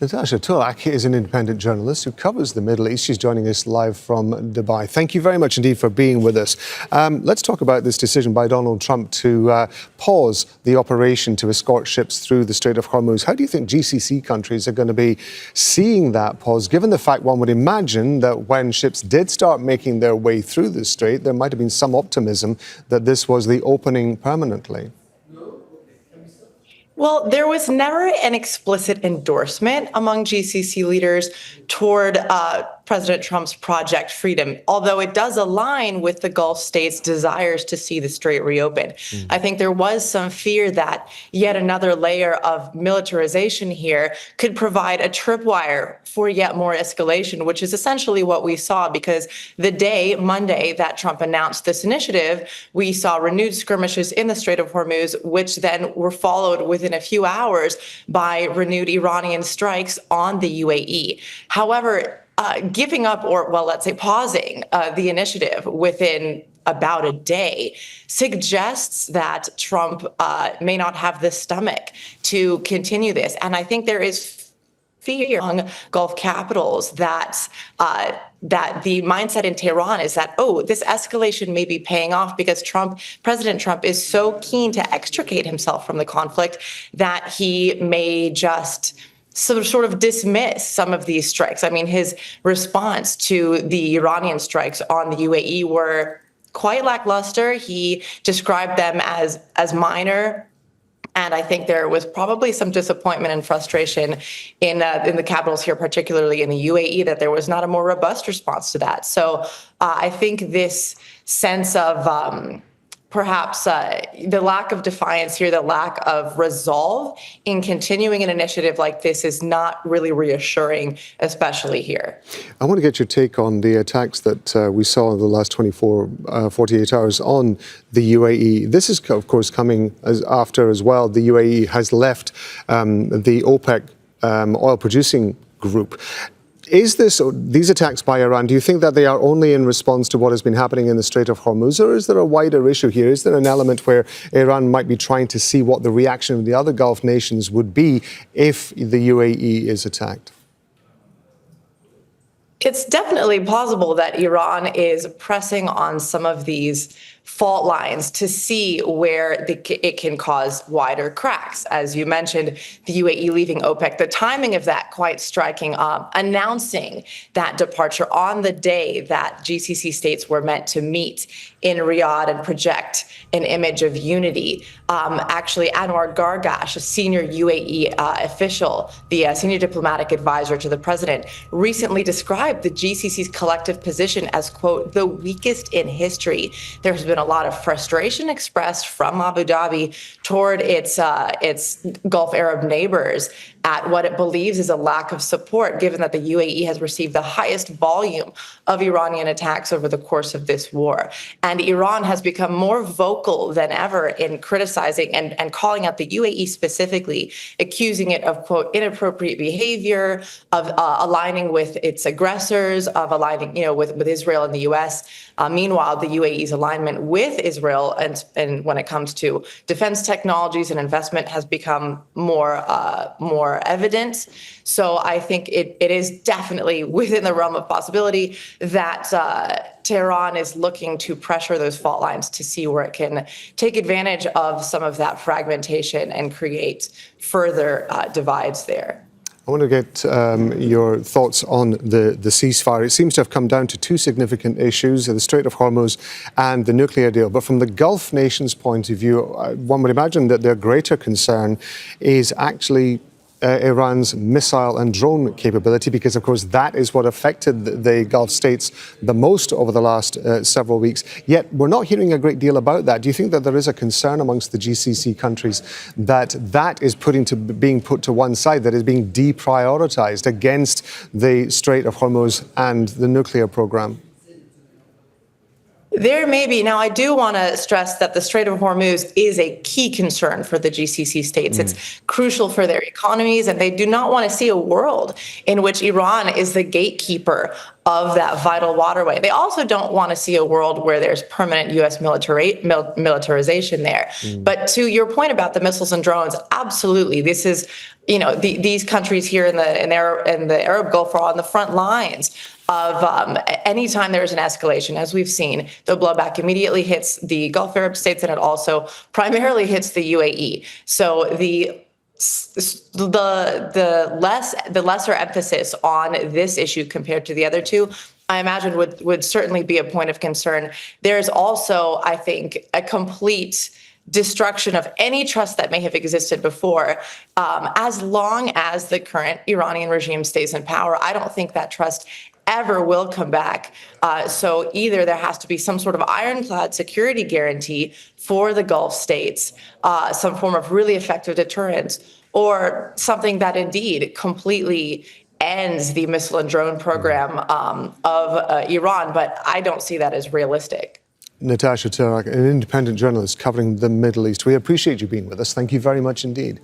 Natasha Turak is an independent journalist who covers the Middle East. She's joining us live from Dubai. Thank you very much indeed for being with us. Let's talk about this decision by Donald Trump to pause the operation to escort ships through the Strait of Hormuz. How do you think GCC countries are going to be seeing that pause, given the fact one would imagine that when ships did start making their way through the strait, there might have been some optimism that this was the opening permanently? Well, there was never an explicit endorsement among GCC leaders toward President Trump's Project Freedom, although it does align with the Gulf states' desires to see the strait reopen. I think there was some fear that yet another layer of militarization here could provide a tripwire for yet more escalation, which is essentially what we saw, because the day, Monday, that Trump announced this initiative, we saw renewed skirmishes in the Strait of Hormuz, which then were followed within a few hours by renewed Iranian strikes on the UAE. However, giving up, or well, let's say pausing the initiative within about a day suggests that Trump may not have the stomach to continue this. And I think there is fear among Gulf capitals that the mindset in Tehran is that, oh, this escalation may be paying off because President Trump is so keen to extricate himself from the conflict that he may just sort of dismiss some of these strikes. I mean, his response to the Iranian strikes on the UAE were quite lackluster. He described them as minor. And I think there was probably some disappointment and frustration in the capitals here, particularly in the UAE, that there was not a more robust response to that. So I think this sense of perhaps the lack of defiance here, the lack of resolve in continuing an initiative like this is not really reassuring, especially here. I want to get your take on the attacks that we saw in the last 48 hours on the UAE. This is, of course, coming after as well. The UAE has left the OPEC oil-producing group. Is these attacks by Iran, do you think that they are only in response to what has been happening in the Strait of Hormuz, or is there a wider issue here? Is there an element where Iran might be trying to see what the reaction of the other Gulf nations would be if the UAE is attacked? It's definitely plausible that Iran is pressing on some of these fault lines to see where it can cause wider cracks. As you mentioned, the UAE leaving OPEC, the timing of that quite striking, announcing that departure on the day that GCC states were meant to meet in Riyadh and project an image of unity. Actually, Anwar Gargash, a senior UAE official, the senior diplomatic advisor to the president, recently described the GCC's collective position as, quote, the weakest in history. There's been a lot of frustration expressed from Abu Dhabi toward its Gulf Arab neighbors at what it believes is a lack of support, given that the UAE has received the highest volume of Iranian attacks over the course of this war. And Iran has become more vocal than ever in criticizing and calling out the UAE specifically, accusing it of, quote, inappropriate behavior, of aligning with its aggressors, of aligning, with Israel and the U.S. Meanwhile, the UAE's alignment with Israel and when it comes to defense technologies and investment has become more evident. So I think it is definitely within the realm of possibility that Tehran is looking to pressure those fault lines to see where it can take advantage of some of that fragmentation and create further divides there. I want to get your thoughts on the ceasefire. It seems to have come down to two significant issues, the Strait of Hormuz and the nuclear deal. But from the Gulf nations' point of view, one would imagine that their greater concern is actually Iran's missile and drone capability, because, of course, that is what affected the Gulf states the most over the last several weeks. Yet we're not hearing a great deal about that. Do you think that there is a concern amongst the GCC countries that that is being put to one side, that is being deprioritized against the Strait of Hormuz and the nuclear program? There may be. Now, I do want to stress that the Strait of Hormuz is a key concern for the GCC states. It's crucial for their economies, and they do not want to see a world in which Iran is the gatekeeper of that vital waterway. They also don't want to see a world where there's permanent U.S. militarization there. But to your point about the missiles and drones, absolutely. This is, these countries here in the Arab Gulf are on the front lines of anytime there's an escalation, as we've seen, the blowback immediately hits the Gulf Arab states, and it also primarily hits the UAE. So the lesser emphasis on this issue compared to the other two, I imagine would certainly be a point of concern. There's also, I think, a complete destruction of any trust that may have existed before. As long as the current Iranian regime stays in power, I don't think that trust ever will come back. So either there has to be some sort of ironclad security guarantee for the Gulf states, some form of really effective deterrence, or something that indeed completely ends the missile and drone program of Iran. But I don't see that as realistic. Natasha Turak, an independent journalist covering the Middle East. We appreciate you being with us. Thank you very much indeed.